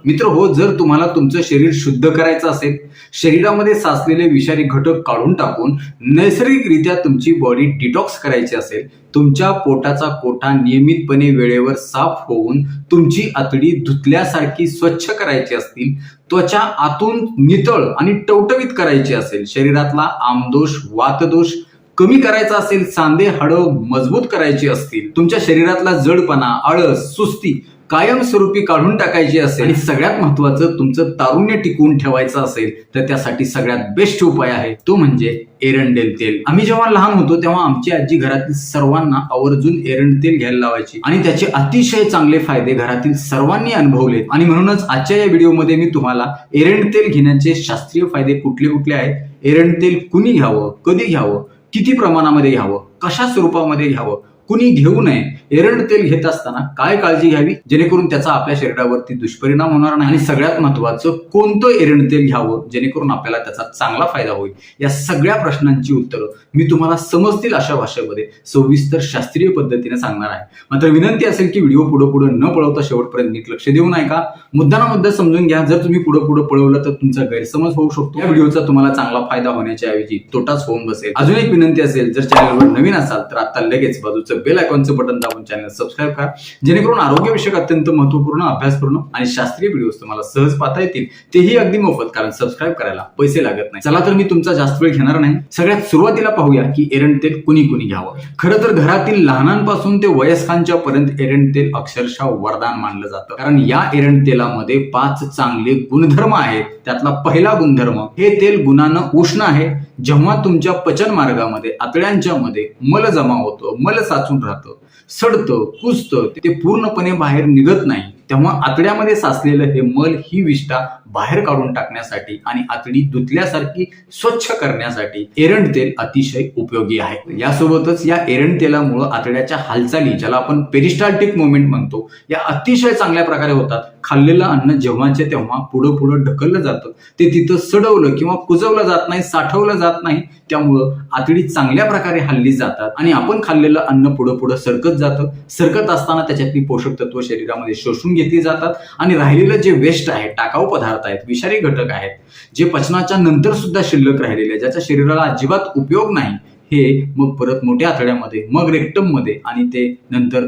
मित्र हो, जर तुम्हाला तुमचं शरीर शुद्ध करायचं असेल, शरीरामध्ये साचलेले विषारी घटक काढून टाकून नैसर्गिकरित्या तुमची बॉडी डिटॉक्स करायची असेल, तुमच्या पोटाचा कोठा नियमितपणे वेळेवर साफ होऊन तुमची आतडी धुतल्यासारखी स्वच्छ करायची असतील, त्वचा आतून नितळ आणि टवटवीत करायची असेल, शरीरातला आमदोष वातदोष कमी करायचा असेल, सांधे हाडं मजबूत करायची असतील, तुमच्या शरीरातला जडपणा आळस सुस्ती कायमस्वरूपी काढून टाकायची असेल आणि सगळ्यात महत्वाचं तुमचं तारुण्य टिकवून ठेवायचं असेल तर त्यासाठी सगळ्यात बेस्ट उपाय आहे तो म्हणजे एरंडेल तेल। आम्ही जेव्हा लहान होतो तेव्हा आमची आजी घरातील सर्वांना आवर्जून एरंड तेल घ्यायला लावायची आणि त्याचे अतिशय चांगले फायदे घरातील सर्वांनी अनुभवले आणि म्हणूनच आजच्या या व्हिडिओमध्ये मी तुम्हाला एरंड तेल घेण्याचे शास्त्रीय फायदे कुठले कुठले आहेत, एरंड तेल कुणी घ्यावं, कधी घ्यावं, किती प्रमाणामध्ये घ्यावं, कशा स्वरूपामध्ये घ्यावं, कुणी घेऊ नये, एरंड तेल घेत असताना काय काळजी घ्यावी जेणेकरून त्याचा आपल्या शरीरावरती दुष्परिणाम होणार नाही आणि सगळ्यात महत्वाचं कोणतं एरंड तेल घ्यावं जेणेकरून आपल्याला त्याचा चांगला फायदा होईल, या सगळ्या प्रश्नांची उत्तरं मी तुम्हाला समजतील अशा भाषेमध्ये सविस्तर शास्त्रीय पद्धतीने सांगणार आहे। मात्र विनंती असेल की व्हिडिओ पुढे न पळवता शेवटपर्यंत नीट लक्ष देऊ नका, मुद्दा मुद्दा समजून घ्या। जर तुम्ही पुढे पळवलं तर तुमचा गैरसमज होऊ शकतो, या व्हिडिओचा तुम्हाला चांगला फायदा होण्याच्या ऐवजी तोटाच होऊन बसेल। अजून एक विनंती असेल, जर चॅनलवर नवीन असाल तर आता लगेच बाजूचं बेल आयकॉनचं बटन दाबून चॅनल सबस्क्राईब करा जेणेकरून आरोग्यविषयक अत्यंत महत्त्वपूर्ण अभ्यासपूर्ण आणि शास्त्रीय व्हिडिओज तुम्हाला सहज पाहता येतील, तेही अगदी मोफत, कारण सबस्क्राईब करायला पैसे लागत नाही। चला तर मी तुमचा जास्त वेळ घेणार नाही, सगळ्यात सुरुवातीला पाहूया की एरंड तेल कुणी घ्यावं। खरं तर घरातील लहानांपासून ते वयस्कांच्या पर्यंत एरंड तेल अक्षरशः वरदान मानलं जातं, कारण या एरंड तेलामध्ये 5 चांगले गुणधर्म आहेत। त्यातला पहिला गुणधर्म, हे तेल गुणानं उष्ण आहे। जेव्हा तुमच्या पचन मार्गामध्ये आतड्यांच्या मध्ये मल जमा होतो, मल साचून राहतं, सडतं कुजतं, ते पूर्णपणे बाहेर निघत नाही, तेव्हा आतड्यामध्ये साचलेलं हे मल ही विष्ठा बाहेर काढून टाकण्यासाठी आणि आतडी धुतल्यासारखी स्वच्छ करण्यासाठी एरंड तेल अतिशय उपयोगी आहे। यासोबतच या एरंड तेलामुळे आतड्याच्या हालचाली, ज्याला आपण पेरिस्टाल्टिक मुवमेंट म्हणतो, या अतिशय चांगल्या प्रकारे होतात। खाल्लेलं अन्न जेव्हाचे तेव्हा पुढे ढकललं जातं, ते तिथं सडवलं किंवा कुजवलं जात नाही, साठवलं जात नाही, त्यामुळं आतडी चांगल्या प्रकारे हल्ली जातात आणि आपण खाल्लेलं अन्न पुढे सरकत जातं। सरकत असताना त्याच्यातली पोषक तत्व शरीरामध्ये शोषून घेतली जातात आणि राहिलेलं जे वेस्ट आहे, टाकाऊ पदार्थ आहेत, विषारी घटक आहेत, जे पचनाच्या नंतर सुद्धा शिल्लक राहिलेले, ज्याचा शरीराला अजिबात उपयोग नाही, हे मग परत मोठ्या आतड्यामध्ये, मग रेक्टम मध्ये आणि ते नंतर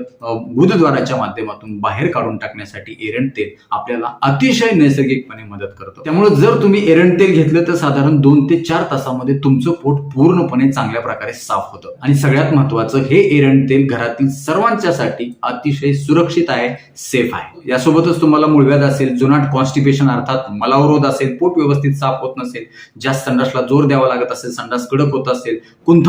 गुदद्वाराच्या माध्यमातून बाहेर काढून टाकण्यासाठी एरंड तेल आपल्याला अतिशय नैसर्गिकपणे मदत करतं। त्यामुळे जर तुम्ही एरंड तेल घेतलं तर साधारण 2 ते 4 तासामध्ये तुमचं पोट पूर्णपणे चांगल्या प्रकारे साफ होतं आणि सगळ्यात महत्वाचं, हे एरंड तेल घरातील सर्वांच्यासाठी अतिशय सुरक्षित आहे, सेफ आहे। यासोबतच तुम्हाला मूळव्याध असेल, जुनाट कॉन्स्टिपेशन अर्थात मलावरोध असेल, पोट व्यवस्थित साफ होत नसेल, जास्त संडासला जोर द्यावा लागत असेल, संडास कडक होत असेल,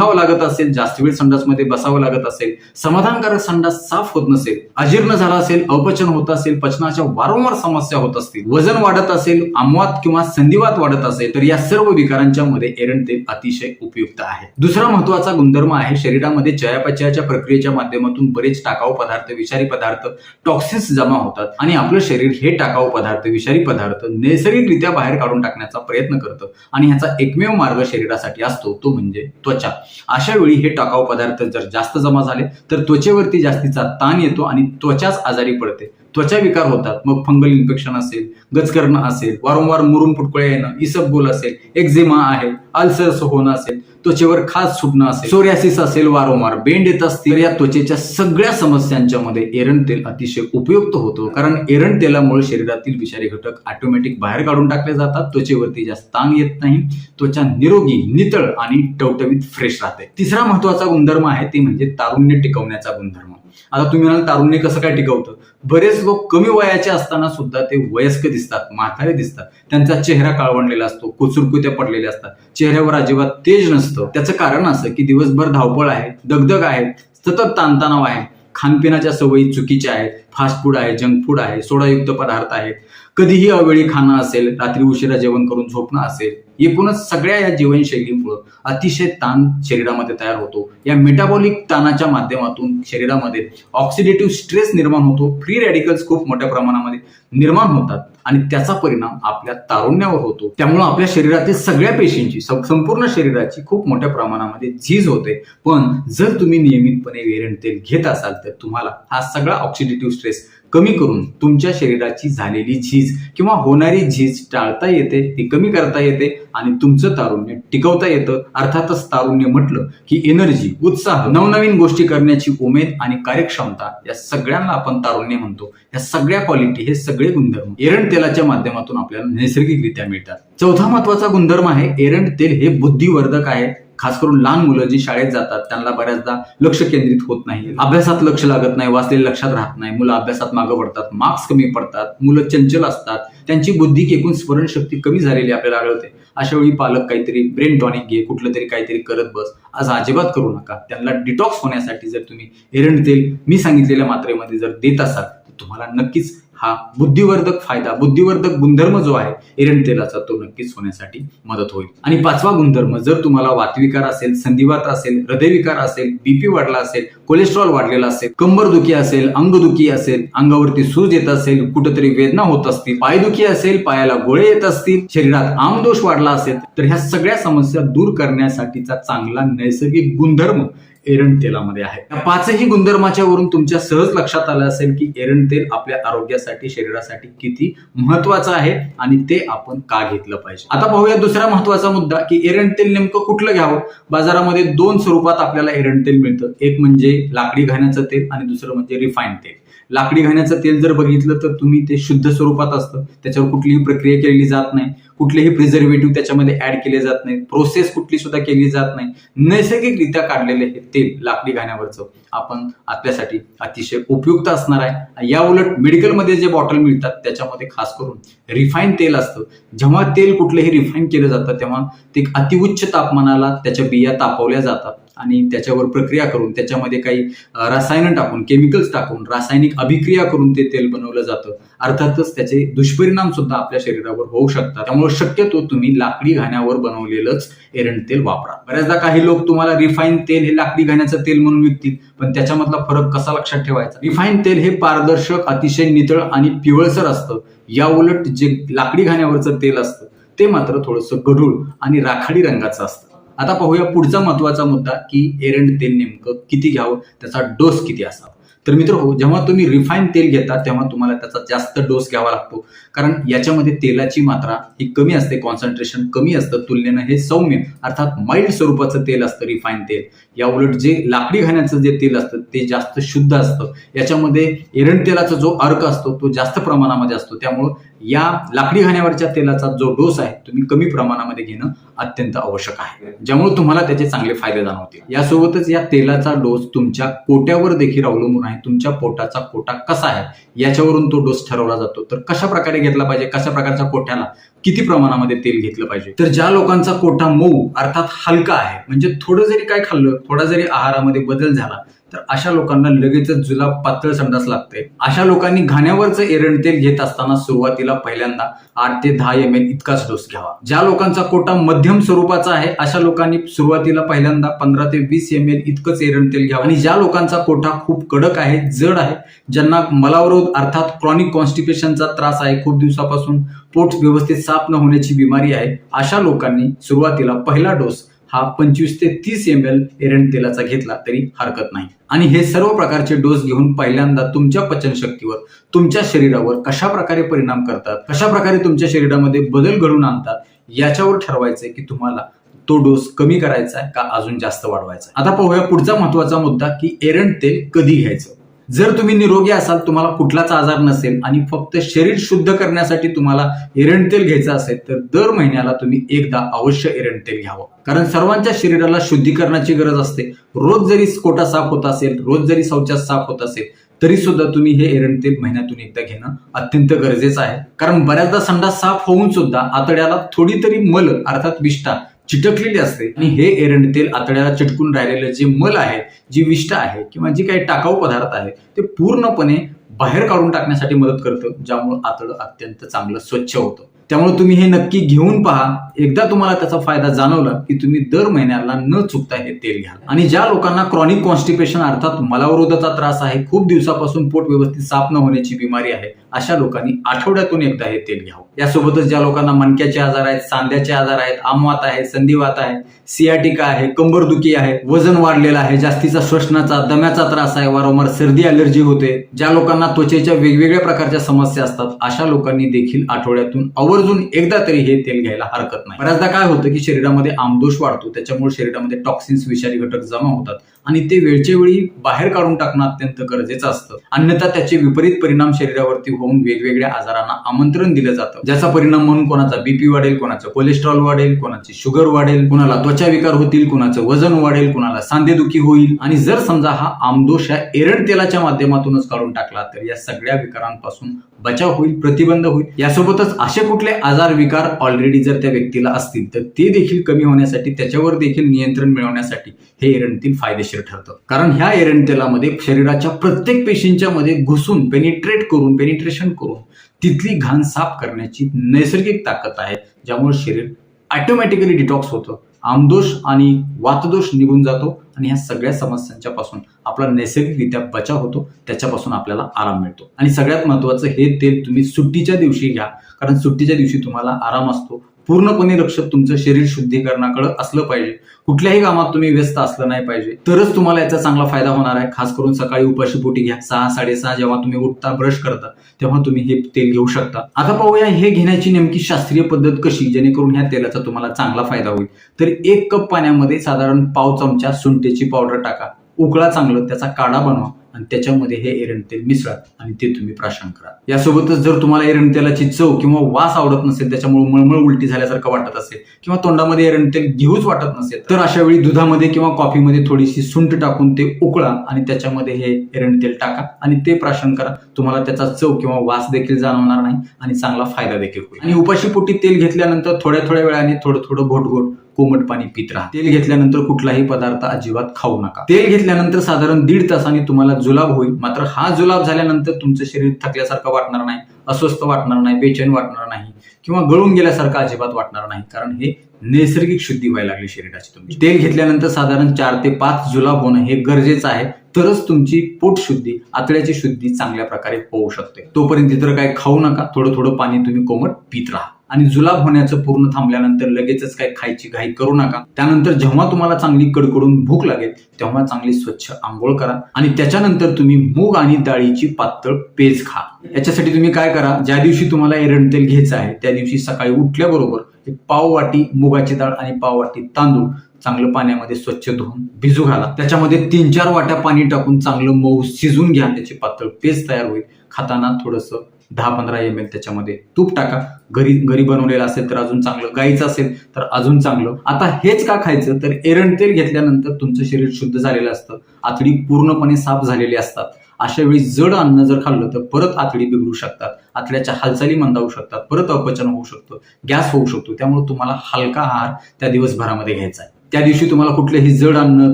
लागत असेल, जास्त वेळ संडास मध्ये बसावं लागत असेल, समाधानकारक संडास साफ होत नसेल, अजीर्ण झाला असेल, अपचन होत असेल, पचनाच्या वारंवार समस्या होत असतील, वजन वाढत असेल, आमवात किंवा संधिवात वाढत असेल, तर या सर्व विकारांच्या मध्ये एरंड तेल अतिशय उपयुक्त आहे। दुसरा महत्वाचा गुणधर्म आहे, शरीरामध्ये चयापचयाच्या प्रक्रियेच्या माध्यमातून बरेच टाकाऊ पदार्थ, विषारी पदार्थ, टॉक्सिन्स जमा होतात आणि आपलं शरीर हे टाकाऊ पदार्थ, विषारी पदार्थ नैसर्गिकरित्या बाहेर काढून टाकण्याचा प्रयत्न करतं आणि ह्याचा एकमेव मार्ग शरीरासाठी असतो तो म्हणजे त्वचा। अशा वेळी हे टाकाऊ पदार्थ जर जास्त जमा झाले तर त्वचेवरती जास्तीचा ताण येतो आणि त्वचाच आजारी पडते, त्वचा विकार होतात। मग फंगल इन्फेक्शन असेल, गचकरणं असेल, वारंवार मुरून फुटकुळे येणं, इसबगोल असेल, एक्झिमा आहे, अल्सर्स होणं असेल, त्वचेवर खाज सुटणं असेल, सोरियासिस असेल, वारंवार बेंड येत असतील, या त्वचेच्या सगळ्या समस्यांच्या मध्ये एरंड तेल अतिशय उपयुक्त होतं, कारण एरंड तेलामुळे शरीरातील विषारी घटक ऑटोमॅटिक बाहेर काढून टाकले जातात, त्वचेवरती जास्त ताण येत नाही, त्वचा निरोगी, नितळ आणि टवटवीत फ्रेश राहते। तिसरा महत्वाचा गुणधर्म आहे ते म्हणजे तारुण्य टिकवण्याचा गुणधर्म। आता तुम्ही म्हणाल तारुण्य कसं काय टिकवतं? बरेच लोक कमी वयाचे असताना सुद्धा ते वयस्क दिसतात, म्हातारे दिसतात, त्यांचा चेहरा काळवंडलेला असतो, कुचुरकुत्या पडलेल्या असतात, चेहऱ्यावर अजिबात तेज नसतं। त्याचं कारण असं की दिवसभर धावपळ आहे, दगदग आहे, सतत ताणतणाव आहे, खानपिनाच्या सवयी चुकीच्या आहेत, फास्ट फूड आहे, जंक फूड आहे, सोडायुक्त पदार्थ आहेत, कधीही अवेळी खाणं असेल, रात्री उशिरा जेवण करून झोपणं असेल, एकूणच सगळ्या या जीवनशैलीमुळे अतिशय ताण शरीरामध्ये तयार होतो। या मेटाबॉलिक ताणाच्या माध्यमातून शरीरामध्ये ऑक्सिडेटिव्ह स्ट्रेस निर्माण होतो, फ्री रॅडिकल्स खूप मोठ्या प्रमाणामध्ये निर्माण होतात आणि त्याचा परिणाम आपल्या तारुण्यावर होतो। त्यामुळे आपल्या शरीरातील सगळ्या पेशींची, संपूर्ण शरीराची खूप मोठ्या प्रमाणामध्ये झीज होते। पण जर तुम्ही नियमितपणे एरंड तेल घेत असाल तर तुम्हाला हा सगळा ऑक्सिडेटिव्ह स्ट्रेस कमी करून तुमच्या शरीराची झालेली झीज किंवा होणारी झीज टाळता येते, ती कमी करता येते आणि तुमचं तारुण्य टिकवता येतं. अर्थातच तारुण्य म्हटलं की एनर्जी, उत्साह, नवनवीन गोष्टी करण्याची उमेद आणि कार्यक्षमता या सगळ्यांना आपण तारुण्य म्हणतो. या सगळ्या क्वालिटी, हे सगळे गुणधर्म एरंड तेलाच्या माध्यमातून आपल्याला नैसर्गिकरित्या मिळतात. चौथा महत्वाचा गुणधर्म आहे, एरंड तेल हे बुद्धिवर्धक आहे. खास करून लहान मुलं जी शाळेत जातात त्यांना बऱ्याचदा लक्ष केंद्रित होत नाही, अभ्यासात लक्ष लागत नाही, वाचलेलं लक्षात राहत नाही, मुलं अभ्यासात मागं पडतात, मार्क्स कमी पडतात, मुलं चंचल असतात, त्यांची बुद्धी एकूण स्मरणशक्ती कमी झालेली आपल्याला आढळते. अशा वेळी पालक काहीतरी ब्रेन टॉनिक घे, कुठलं तरी काहीतरी करत बस, आज अजिबात करू नका. त्यांना डिटॉक्स होण्यासाठी जर तुम्ही एरंड तेल मी सांगितलेल्या मात्रेमध्ये जर देत असाल तर तुम्हाला नक्कीच हा बुद्धिवर्धक फायदा, बुद्धिवर्धक गुणधर्म जो आहे एरंड तेलाचा, तो नक्कीच होण्यासाठी मदत होईल. आणि पाचवा गुणधर्म, जर तुम्हाला वातविकार असेल, संधिवात असेल, हृदयविकार असेल, बीपी वाढला असेल, कोलेस्ट्रॉल वाढलेला असेल, कंबरदुखी असेल, अंगदुखी असेल, अंगावरती सूज येत असेल, कुठेतरी वेदना होत असतील, पायदुखी असेल, पायाला गोळे येत असतील, शरीरात आमदोष वाढला असेल, तर ह्या सगळ्या समस्या दूर करण्यासाठीचा चांगला नैसर्गिक गुणधर्म एरंड तेलामध्ये आहे. या पाचही गुणधर्माच्या वरून तुमच्या सहज लक्षात आलं असेल की एरंड तेल आपल्या आरोग्यासाठी, शरीरासाठी किती महत्वाचं आहे आणि ते आपण का घेतलं पाहिजे. आता पाहूया दुसरा महत्वाचा मुद्दा की एरंड तेल नेमकं कुठलं घ्यावं. बाजारामध्ये दोन स्वरूपात आपल्याला एरंड तेल मिळतं. एक म्हणजे लाकडी घाण्याचं तेल आणि दुसरं म्हणजे रिफाईंड तेल. लाकडी घाण्याचं तेल जर बघितलं तर तुम्ही ते शुद्ध स्वरूपात असतं, त्याच्यावर कुठलीही प्रक्रिया केली जात नाही, कुठलेही प्रिझर्वेटिव्ह त्याच्यामध्ये ऍड केले जात नाही, प्रोसेस कुठली सुद्धा केली जात नाही, नैसर्गिकरित्या काढलेले हे तेल लाकडी घाण्यावरचं आपण आपल्यासाठी अतिशय उपयुक्त असणार आहे. या उलट मेडिकलमध्ये जे बॉटल मिळतात त्याच्यामध्ये खास करून रिफाईन तेल असतं. जेव्हा तेल कुठलंही रिफाईन केलं जातं तेव्हा ते अतिउच्च तापमानाला त्याच्या बिया तापवल्या जातात आणि त्याच्यावर प्रक्रिया करून त्याच्यामध्ये काही रसायनं टाकून, केमिकल्स टाकून, रासायनिक अभिक्रिया करून ते तेल बनवलं जातं. अर्थातच त्याचे दुष्परिणाम सुद्धा आपल्या शरीरावर होऊ शकतात. त्यामुळे शक्यतो तुम्ही लाकडी घाण्यावर बनवलेलंच एरंड तेल वापरा. बऱ्याचदा काही लोक तुम्हाला रिफाईन तेल हे लाकडी घाण्याचं तेल म्हणून विकतील, पण त्याच्यामधला फरक कसा लक्षात ठेवायचा. रिफाईन तेल हे पारदर्शक, अतिशय नितळ आणि पिवळसर असतं. या उलट जे लाकडी घाण्यावरचं तेल असतं ते मात्र थोडंसं गढूळ आणि राखाडी रंगाचं असतं. आता पाहूया पुढचा महत्वाचा मुद्दा की एरंड तेल नेमकं किती घ्यावं, त्याचा डोस किती असावा. तर मित्रांनो, जेव्हा तुम्ही रिफाईन तेल घेता तेव्हा तुम्हाला त्याचा जास्त डोस घ्यावा लागतो, कारण याच्यामध्ये तेलाची मात्रा ही कमी असते, कॉन्सन्ट्रेशन कमी असतं. तुलनेनं हे सौम्य अर्थात माइल्ड स्वरूपाचं तेल असतं रिफाईन तेल. या उलट जे लाकडी घाण्याचं जे तेल असतं ते जास्त शुद्ध असतं. याच्यामध्ये एरंड तेलाचा जो अर्क असतो तो जास्त प्रमाणामध्ये असतो. त्यामुळं या लाकडी घाण्यावरच्या तेलाचा जो डोस आहे तुम्ही कमी प्रमाणामध्ये घेणं अत्यंत आवश्यक आहे, ज्यामुळे तुम्हाला त्याचे चांगले फायदे जाणवतील. यासोबतच या तेलाचा डोस तुमच्या कोट्यावर देखील अवलंबून आहे. तुमच्या पोटाचा कोटा कसा आहे याच्यावरून तो डोस ठरवला जातो. तर कशा प्रकारे घेतला पाहिजे, कशा प्रकारच्या कोट्याला किती प्रमाणामध्ये तेल घेतलं पाहिजे. तर ज्या लोकांचा कोटा मऊ अर्थात हलका आहे, म्हणजे थोडं जरी काय खाल्लं, थोडा जरी आहारामध्ये बदल झाला तर अशा लोकांना लगेचच जुलाब, पातळ संडास लागते. अशा लोकांनी घाण्यावरचं एरंड तेल घेत असताना सुरुवातीला पहिल्यांदा 8 ते 10 ml इतकाच डोस घ्यावा. ज्या लोकांचा कोटा मध्यम स्वरूपाचा आहे अशा लोकांनी सुरुवातीला पहिल्यांदा 15 ते 20 ml इतकंच एरंड तेल घ्यावं. आणि ज्या लोकांचा कोटा खूप कडक आहे, जड आहे, ज्यांना मलावरोध अर्थात क्रॉनिक कॉन्स्टिपेशनचा त्रास आहे, खूप दिवसापासून पोट व्यवस्थित साफ न होण्याची बिमारी आहे, अशा लोकांनी सुरुवातीला पहिला डोस हा 25 ते 30 ml एरंड तेलाचा घेतला तरी हरकत नाही. आणि हे सर्व प्रकारचे डोस घेऊन पहिल्यांदा तुमच्या पचनशक्तीवर, तुमच्या शरीरावर कशा प्रकारे परिणाम करतात, कशा प्रकारे तुमच्या शरीरामध्ये बदल घडवून आणतात याच्यावर ठरवायचंय की तुम्हाला तो डोस कमी करायचा आहे का अजून जास्त वाढवायचा. आता पाहूया पुढचा महत्वाचा मुद्दा की एरंड तेल कधी घ्यायचं. जर तुम्ही निरोगी असाल, तुम्हाला कुठलाच आजार नसेल आणि फक्त शरीर शुद्ध करण्यासाठी तुम्हाला एरंड तेल घ्यायचं असेल तर दर महिन्याला तुम्ही एकदा अवश्य एरंड तेल घ्यावं. कारण सर्वांच्या शरीराला शुद्धीकरणाची गरज असते. रोज जरी कोटा साफ होत असेल, रोज जरी शौचास साफ होत असेल तरी सुद्धा तुम्ही हे एरंड तेल महिन्यातून एकदा घेणं अत्यंत गरजेचं आहे. कारण बऱ्याचदा संडास साफ होऊन सुद्धा आतड्याला थोडी तरी मल अर्थात विष्ठा चिटकलेली असते आणि हे एरंड तेल आतड्याला चिटकून राहिलेलं जे मल आहे, जी विष्ठा आहे किंवा जी काही टाकाऊ पदार्थ आहे ते पूर्णपणे बाहेर काढून टाकण्यासाठी मदत करतं, ज्यामुळे आतडं अत्यंत चांगलं स्वच्छ होतं. त्यामुळे तुम्ही हे नक्की घेऊन पहा. एकदा तुम्हाला त्याचा फायदा जाणवला की तुम्ही दर महिन्याला न चुकता हे तेल घ्या. आणि ज्या लोकांना क्रॉनिक कॉन्स्टिपेशन अर्थात मलावरोधाचा त्रास आहे, खूप दिवसापासून पोट व्यवस्थित साफ न होण्याची बिमारी आहे, अशा लोकांनी आठवड्यातून एकदा हे तेल घ्यावं. यासोबतच ज्या लोकांना मणक्याचे आजार आहेत, सांध्याचे आजार आहेत, आमवात आहे, संधिवात आहे, सियाटिका आहे, कंबरदुखी आहे, वजन वाढलेलं आहे, जास्तीचा श्वसनाचा, दम्याचा त्रास आहे, वारंवार सर्दी, ॲलर्जी होते, ज्या लोकांना लोकांना त्वचेच्या वेगवेगळ्या प्रकारच्या समस्या असतात, अशा लोकांनी देखील आठवड्यातून आवर्जून एकदा तरी हे तेल घ्यायला हरकत नाही. बऱ्याचदा काय होतं की शरीरामध्ये आमदोष वाढतो, त्याच्यामुळे शरीरामध्ये टॉक्सिन्स, विषारी घटक जमा होतात आणि ते वेळच्या वेळी बाहेर काढून टाकणं अत्यंत गरजेचं असतं. अन्यथा त्याचे विपरीत परिणाम शरीरावरती होऊन वेगवेगळ्या आजारांना आमंत्रण दिलं जातं, ज्याचा परिणाम म्हणून कोणाचा बीपी वाढेल, कोणाचं कोलेस्ट्रॉल वाढेल, कोणाची शुगर वाढेल, कोणाला त्वचा विकार होतील, कोणाचं वजन वाढेल, कोणाला सांधेदुखी होईल. आणि जर समजा हा आमदोष या एरंड तेलाच्या माध्यमातूनच काढून टाकला तर या सगळ्या विकारांपासून बचाव होईल, प्रतिबंध होईल. यासोबतच असे कुठले आजार, विकार ऑलरेडी जर त्या व्यक्तीला असतील तर ते देखील कमी होण्यासाठी, त्याच्यावर देखील नियंत्रण मिळवण्यासाठी हे एरंड तेल फायदेशीर ठरतं. कारण ह्या एरंड तेलामध्ये शरीराच्या प्रत्येक पेशींच्या मध्ये घुसून पेनिट्रेशन करून तिथली घाण साफ करण्याची नैसर्गिक ताकद आहे, ज्यामुळे शरीर ऑटोमॅटिकली डिटॉक्स होतं, आमदोष आणि वातदोष निघून जातो आणि ह्या सगळ्या समस्यांच्या पासून आपला नैसर्गिकरित्या बचाव होतो, त्याच्यापासून आपल्याला आराम मिळतो. आणि सगळ्यात महत्वाचं, हे तेल तुम्ही सुट्टीच्या दिवशी घ्या, कारण सुट्टीच्या दिवशी तुम्हाला आराम असतो. पूर्णपणे लक्ष तुमचं शरीर शुद्धीकरणाकडे असलं पाहिजे, कुठल्याही कामात तुम्ही व्यस्त असलं नाही पाहिजे, तरच तुम्हाला याचा चांगला फायदा होणार आहे. खास करून सकाळी उपाशीपोटी घ्या. 6-6:30 जेव्हा तुम्ही उठता, ब्रश करता, तेव्हा तुम्ही हे तेल घेऊ शकता. आता पाहूया हे घेण्याची नेमकी शास्त्रीय पद्धत कशी, जेणेकरून ह्या तेलाचा तुम्हाला चांगला फायदा होईल. तर 1 कप पाण्यामध्ये साधारण पाव चमचा सुंठेची पावडर टाका, उकळा चांगलं, त्याचा काढा बनवा आणि त्याच्यामध्ये हे एरंड तेल मिसळा आणि ते तुम्ही प्राशन करा. यासोबतच जर तुम्हाला एरंड तेलाची चव किंवा वास आवडत नसेल, त्याच्यामुळे मळमळ उलटी झाल्यासारखं वाटत असेल किंवा तोंडामध्ये एरंड तेल घेऊच वाटत नसेल, तर अशा वेळी दुधामध्ये किंवा कॉफीमध्ये थोडीशी सुंठ टाकून ते उकळा आणि त्याच्यामध्ये हे एरंड तेल टाका आणि ते प्राशन करा. तुम्हाला त्याचा चव किंवा वास देखील जाणवणार नाही आणि चांगला फायदा देखील होईल. आणि उपाशीपोटी तेल घेतल्यानंतर थोड्या वेळाने थोडं घोट कोमट पाणी पित राहा. तेल घेतल्यानंतर कुठलाही पदार्थ अजिबात खाऊ नका. तेल घेतल्यानंतर साधारण 1.5 तासांनी तुम्हाला जुलाब होईल. मात्र हा जुलाब झाल्यानंतर तुमचं शरीर थकल्यासारखं वाटणार नाही, अस्वस्थ वाटणार नाही, बेचैन वाटणार नाही किंवा गळून गेल्यासारखं अजिबात वाटणार नाही, कारण हे नैसर्गिक शुद्धी व्हायला लागली शरीराची. तुमची तेल घेतल्यानंतर साधारण 4 ते 5 जुलाब होणं हे गरजेचं आहे, तरच तुमची पोट शुद्धी, आतड्याची शुद्धी चांगल्या प्रकारे होऊ शकते. तोपर्यंत इतर काय खाऊ नका, थोडं पाणी तुम्ही कोमट पित राहा. आणि जुलाब होण्याचं पूर्ण थांबल्यानंतर लगेचच काही खायची घाई करू नका. त्यानंतर जेव्हा तुम्हाला चांगली कडकडून भूक लागेल तेव्हा चांगली स्वच्छ आंघोळ करा आणि त्याच्यानंतर तुम्ही मूग आणि डाळीची पातळ पेज खा. याच्यासाठी तुम्ही काय करा, ज्या दिवशी तुम्हाला एरंड तेल घ्यायचं आहे त्या दिवशी सकाळी उठल्याबरोबर 1 पाव वाटी मुगाची डाळ आणि पाव वाटी तांदूळ चांगलं पाण्यामध्ये स्वच्छ धुवून भिजू घाला. त्याच्यामध्ये 3-4 वाट्या पाणी टाकून चांगलं मऊ शिजून घ्या, त्याची पातळ पेस्ट तयार होईल. खाताना थोडंसं 10-15 ml त्याच्यामध्ये तूप टाका. घरी बनवलेलं असेल तर अजून चांगलं, गाईचं असेल तर अजून चांगलं. आता हेच का खायचं, तर एरंड तेल घेतल्यानंतर तुमचं शरीर शुद्ध झालेलं असतं, आतडी पूर्णपणे साफ झालेली असतात. अशा वेळी जड अन्न जर खाल्लं तर परत आतडी बिघडू शकतात, आतड्याच्या हालचाली मंदावू शकतात, परत अपचन होऊ शकतं, गॅस होऊ शकतो. त्यामुळे तुम्हाला हलका आहार त्या दिवसभरामध्ये घ्यायचा आहे. त्या दिवशी तुम्हाला कुठलेही जड अन्न,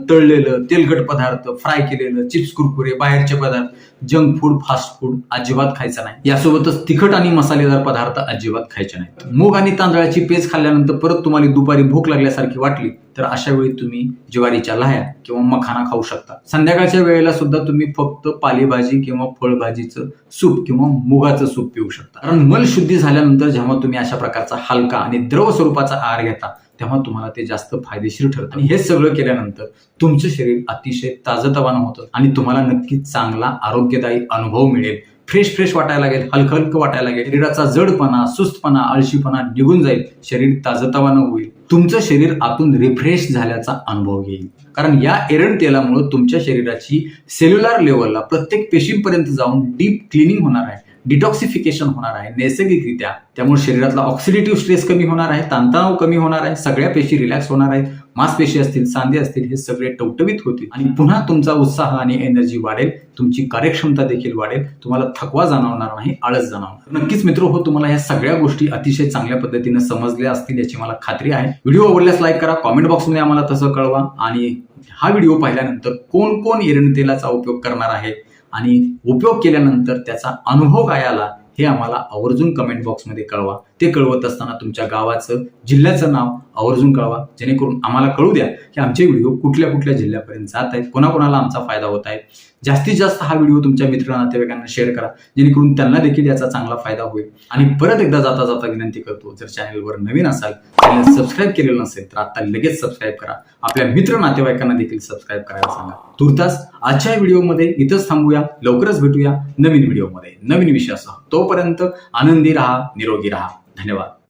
तळलेलं, तेलकट पदार्थ, फ्राय केलेलं, चिप्स, कुरकुरे, बाहेरचे पदार्थ, जंक फूड, फास्ट फूड अजिबात खायचं नाही. यासोबतच तिखट आणि मसालेदार पदार्थ अजिबात खायचे नाहीत. मूग आणि तांदळाची पेज खाल्ल्यानंतर परत तुम्हाला दुपारी भूक लागल्यासारखी वाटली तर अशा वेळी तुम्ही ज्वारीच्या लाह्या किंवा मखाना खाऊ शकता. संध्याकाळच्या वेळेला सुद्धा तुम्ही फक्त पालेभाजी किंवा फळभाजीचं सूप किंवा मुगाचं सूप पिऊ शकता. कारण मल शुद्धी झाल्यानंतर जेव्हा तुम्ही अशा प्रकारचा हलका आणि द्रव स्वरूपाचा आहार घेता तेव्हा तुम्हाला ते जास्त फायदेशीर ठरतं. आणि हे सगळं केल्यानंतर तुमचं शरीर अतिशय ताजतवानं होतं आणि तुम्हाला नक्कीच चांगला आरोग्यदायी अनुभव मिळेल. फ्रेश वाटायला लागेल, हलकं वाटायला लागेल, शरीराचा जडपणा, सुस्तपणा, आळशीपणा निघून जाईल, शरीर ताजतवानं होईल, तुमचं शरीर आतून रिफ्रेश झाल्याचा अनुभव येईल. कारण या एरंड तेलामुळे तुमच्या शरीराची सेल्युलर लेवलला प्रत्येक पेशींपर्यंत जाऊन डीप क्लिनिंग होणार आहे, डिटॉक्सिफिकेशन होणार आहे नैसर्गिकरित्या. त्यामुळे शरीरातला ऑक्सिडेटिव्ह स्ट्रेस कमी होणार आहे, ताणतणाव कमी होणार आहे, सगळ्या पेशी रिलॅक्स होणार आहेत, मांसपेशी असतील, सांधे असतील, हे सगळे टवटवीत होतील आणि पुन्हा तुमचा उत्साह आणि एनर्जी वाढेल, तुमची कार्यक्षमता देखील वाढेल, तुम्हाला थकवा जाणवणार नाही, आळस जाणवणार. नक्कीच मित्र हो, तुम्हाला ह्या सगळ्या गोष्टी अतिशय चांगल्या पद्धतीने समजल्या असतील याची मला खात्री आहे. व्हिडिओ आवडल्यास लाईक करा, कॉमेंट बॉक्समध्ये आम्हाला तसं कळवा आणि हा व्हिडिओ पाहिल्यानंतर कोण एरंड तेलाचा उपयोग करणार आहे आणि उपयोग केल्यानंतर त्याचा अनुभव काय आला हे आम्हाला आवर्जून कमेंट बॉक्समध्ये कळवा. ते कळवत असताना तुमच्या गावाचं, जिल्ह्याचं नाव आवर्जून कळवा, जेणेकरून आम्हाला कळू द्या की आमचे व्हिडिओ कुठल्या कुठल्या जिल्ह्यापर्यंत जात आहेत, कोणाकोणाला आमचा फायदा होत आहे. जास्तीत जास्त हा व्हिडिओ तुमच्या मित्र नातेवाईकांना शेअर करा, जेणेकरून त्यांना देखील याचा चांगला फायदा होईल. आणि परत एकदा जाता जाता विनंती करतो, जर चॅनलवर नवीन असाल, चॅनल सबस्क्राईब केलेलं नसेल तर आता लगेच सबस्क्राईब करा. आपल्या मित्र नातेवाईकांना देखील सबस्क्राईब करायला सांगा. तुर्तास आजच्या व्हिडिओमध्ये इथंच थांबूया. लवकरच भेटूया नवीन व्हिडिओमध्ये नवीन विषयासह. तोपर्यंत आनंदी राहा, निरोगी राहा. धन्यवाद.